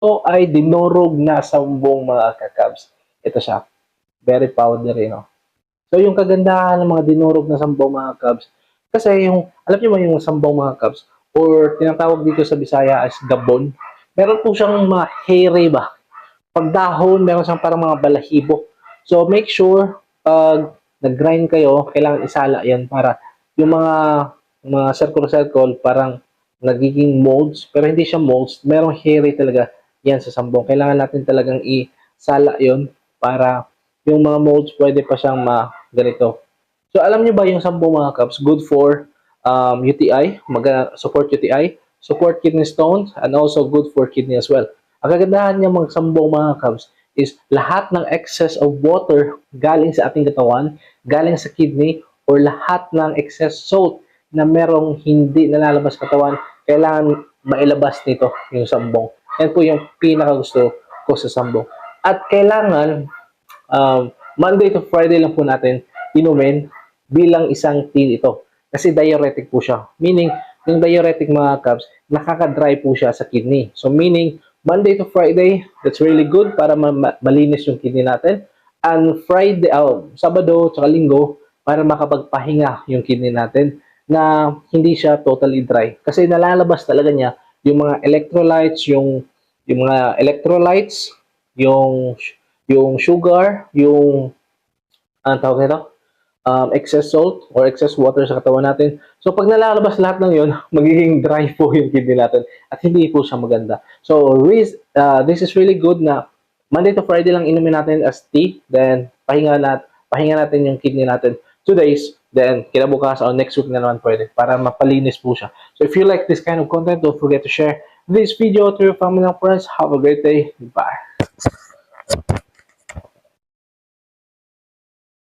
Ito ay dinurog na sambong mga kakabs. Ito siya. Very powdery, no? So, yung kagandahan ng mga dinurog na sambong mga kabs, kasi yung, alam niyo ba yung sambong mga kabs, or tinatawag dito sa Bisaya as gabon, meron po siyang mga hairy ba? Pag dahon, meron siyang parang mga balahibo. So, make sure, pag nag-grind kayo, kailangan isala yan para yung mga circle-circle, parang nagiging molds, pero hindi siya molds, merong hairy talaga yan sa sambong. Kailangan natin talagang isala yon para yung mga molds pwede pa siyang ganito. So, alam niyo ba yung sambong mga cups, good for UTI, support UTI, support kidney stones, and also good for kidney as well. Ang kagandahan niya magsambong mga cubs is lahat ng excess of water galing sa ating katawan, galing sa kidney, or lahat ng excess salt na merong hindi nalalabas katawan, kailangan mailabas nito yung sambong. Yan po yung pinaka gusto ko sa sambong. At kailangan Monday to Friday lang po natin inumin bilang isang tea ito. Kasi diuretic po siya. Meaning, yung diuretic mga cubs, nakaka-dry po siya sa kidney. So meaning, Monday to Friday, that's really good para malinis yung kidney natin. And Friday, Sabado, tsaka Linggo, para makapagpahinga yung kidney natin na hindi siya totally dry. Kasi nalalabas talaga niya yung mga electrolytes, yung sugar, yung anong tawag nito? Excess salt or excess water sa katawan natin. So, pag nalalabas lahat ng yun, magiging dry po yung kidney natin at hindi po siya maganda. So, this is really good na Monday to Friday lang inumin natin as tea. Then, pahinga natin yung kidney natin 2 days. Then, kinabukasan o next week na naman pwede para mapalinis po siya. So, if you like this kind of content, don't forget to share this video to your family and friends. Have a great day. Bye.